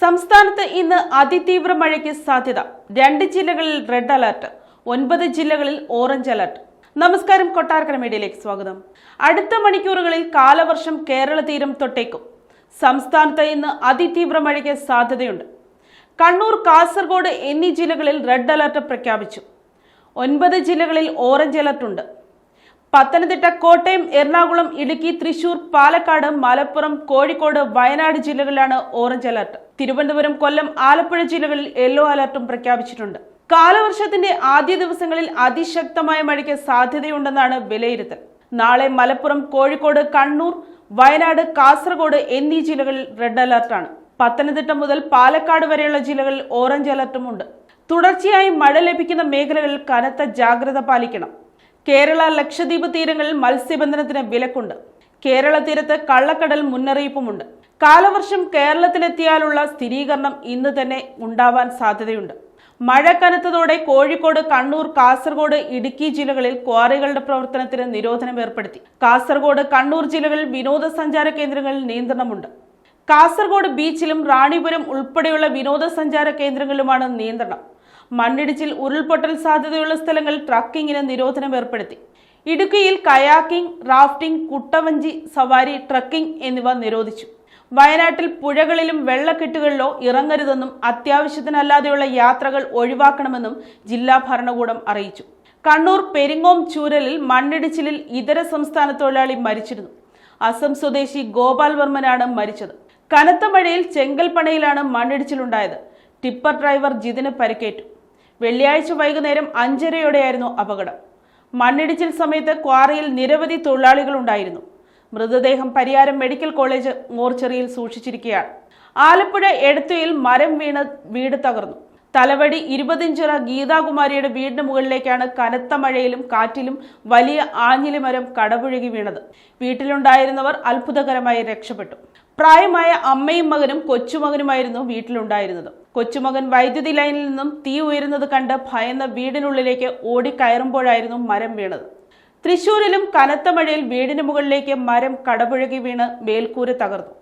സംസ്ഥാനത്ത് ഇന്ന് അതിതീവ്ര മഴയ്ക്ക് സാധ്യത. 2 ജില്ലകളിൽ റെഡ് അലർട്ട്, 9 ജില്ലകളിൽ ഓറഞ്ച് അലർട്ട്. നമസ്കാരം, കൊട്ടാരക്കര മീഡിയയിലേക്ക് സ്വാഗതം. അടുത്ത മണിക്കൂറുകളിൽ കാലവർഷം കേരള തീരം തൊട്ടേക്കും. സംസ്ഥാനത്ത് ഇന്ന് അതിതീവ്ര മഴയ്ക്ക് സാധ്യതയുണ്ട്. കണ്ണൂർ, കാസർഗോഡ് എന്നീ ജില്ലകളിൽ റെഡ് അലർട്ട് പ്രഖ്യാപിച്ചു. 9 ജില്ലകളിൽ ഓറഞ്ച് അലർട്ട് ഉണ്ട്. പത്തനംതിട്ട, കോട്ടയം, എറണാകുളം, ഇടുക്കി, തൃശൂർ, പാലക്കാട്, മലപ്പുറം, കോഴിക്കോട്, വയനാട് ജില്ലകളിലാണ് ഓറഞ്ച് അലർട്ട്. തിരുവനന്തപുരം, കൊല്ലം, ആലപ്പുഴ ജില്ലകളിൽ യെല്ലോ അലർട്ടും പ്രഖ്യാപിച്ചിട്ടുണ്ട്. കാലവർഷത്തിന്റെ ആദ്യ ദിവസങ്ങളിൽ അതിശക്തമായ മഴയ്ക്ക് സാധ്യതയുണ്ടെന്നാണ് വിലയിരുത്തൽ. നാളെ മലപ്പുറം, കോഴിക്കോട്, കണ്ണൂർ, വയനാട്, കാസർഗോഡ് എന്നീ ജില്ലകളിൽ റെഡ് അലർട്ടാണ്. പത്തനംതിട്ട മുതൽ പാലക്കാട് വരെയുള്ള ജില്ലകളിൽ ഓറഞ്ച് അലർട്ടും ഉണ്ട്. തുടർച്ചയായി മഴ ലഭിക്കുന്ന മേഖലകളിൽ കനത്ത ജാഗ്രത പാലിക്കണം. കേരള, ലക്ഷദ്വീപ് തീരങ്ങളിൽ മത്സ്യബന്ധനത്തിന് വിലക്കുണ്ട്. കേരള തീരത്ത് കള്ളക്കടൽ മുന്നറിയിപ്പുമുണ്ട്. കാലവർഷം കേരളത്തിലെത്തിയാലുള്ള സ്ഥിരീകരണം ഇന്ന് തന്നെ ഉണ്ടാവാൻ സാധ്യതയുണ്ട്. മഴ കനത്തതോടെ കോഴിക്കോട്, കണ്ണൂർ, കാസർഗോഡ്, ഇടുക്കി ജില്ലകളിൽ ക്വാറികളുടെ പ്രവർത്തനത്തിന് നിരോധനം ഏർപ്പെടുത്തി. കാസർഗോഡ്, കണ്ണൂർ ജില്ലകളിൽ വിനോദസഞ്ചാര കേന്ദ്രങ്ങളിൽ നിയന്ത്രണമുണ്ട്. കാസർഗോഡ് ബീച്ചിലും റാണിപുരം ഉൾപ്പെടെയുള്ള വിനോദസഞ്ചാര കേന്ദ്രങ്ങളിലുമാണ് നിയന്ത്രണം. മണ്ണിടിച്ചിൽ, ഉരുൾപൊട്ടൽ സാധ്യതയുള്ള സ്ഥലങ്ങളിൽ ട്രക്കിങ്ങിന് നിരോധനം ഏർപ്പെടുത്തി. ഇടുക്കിയിൽ കയാക്കിംഗ്, റാഫ്റ്റിംഗ്, കുട്ടവഞ്ചി സവാരി, ട്രക്കിംഗ് എന്നിവ നിരോധിച്ചു. വയനാട്ടിൽ പുഴകളിലും വെള്ളക്കെട്ടുകളിലോ ഇറങ്ങരുതെന്നും അത്യാവശ്യത്തിനല്ലാതെയുള്ള യാത്രകൾ ഒഴിവാക്കണമെന്നും ജില്ലാ ഭരണകൂടം അറിയിച്ചു. കണ്ണൂർ പെരിങ്ങോം ചൂരലിൽ മണ്ണിടിച്ചിലിൽ ഇതര സംസ്ഥാന തൊഴിലാളി മരിച്ചിരുന്നു. അസം സ്വദേശി ഗോപാൽ വർമ്മനാണ് മരിച്ചത്. കനത്ത മഴയിൽ ചെങ്കൽപ്പണയിലാണ് മണ്ണിടിച്ചിലുണ്ടായത്. ടിപ്പർ ഡ്രൈവർ ജിതിന് പരിക്കേറ്റു. വെള്ളിയാഴ്ച വൈകുന്നേരം 5:30യോടെയായിരുന്നു അപകടം. മണ്ണിടിച്ചിൽ സമയത്ത് ക്വാറിയിൽ നിരവധി തൊഴിലാളികൾ ഉണ്ടായിരുന്നു. മൃതദേഹം പരിയാരം മെഡിക്കൽ കോളേജ് മോർച്ചറിയിൽ സൂക്ഷിച്ചിരിക്കുകയാണ്. ആലപ്പുഴ എടത്തുയിൽ മരം വീണ് വീട് തകർന്നു. തലവടി 20 ഗീതാകുമാരിയുടെ വീടിന് മുകളിലേക്കാണ് കനത്ത മഴയിലും കാറ്റിലും വലിയ ആഞ്ഞിലി മരം കടപുഴകി വീണത്. വീട്ടിലുണ്ടായിരുന്നവർ അത്ഭുതകരമായി രക്ഷപ്പെട്ടു. പ്രായമായ അമ്മയും മകനും കൊച്ചുമകനുമായിരുന്നു വീട്ടിലുണ്ടായിരുന്നത്. കൊച്ചുമകൻ വൈദ്യുതി ലൈനിൽ നിന്നും തീ ഉയരുന്നത് കണ്ട് ഭയന്ന് വീടിനുള്ളിലേക്ക് ഓടിക്കയറുമ്പോഴായിരുന്നു മരം വീണത്. തൃശൂരിലും കനത്ത മഴയിൽ വീടിന് മുകളിലേക്ക് മരം കടപുഴകി വീണ് മേൽക്കൂര തകർന്നു.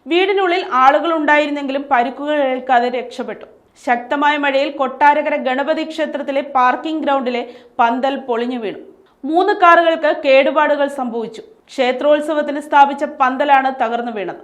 വീടിനുള്ളിൽ ആളുകൾ ഉണ്ടായിരുന്നെങ്കിലും പരിക്കുകൾ ഏൽക്കാതെ രക്ഷപ്പെട്ടു. ശക്തമായ മഴയിൽ കൊട്ടാരക്കര ഗണപതി ക്ഷേത്രത്തിലെ പാർക്കിംഗ് ഗ്രൗണ്ടിലെ പന്തൽ പൊളിഞ്ഞു വീണു. 3 കാറുകൾക്ക് കേടുപാടുകൾ സംഭവിച്ചു. ക്ഷേത്രോത്സവത്തിന് സ്ഥാപിച്ച പന്തലാണ് തകർന്നു വീണത്.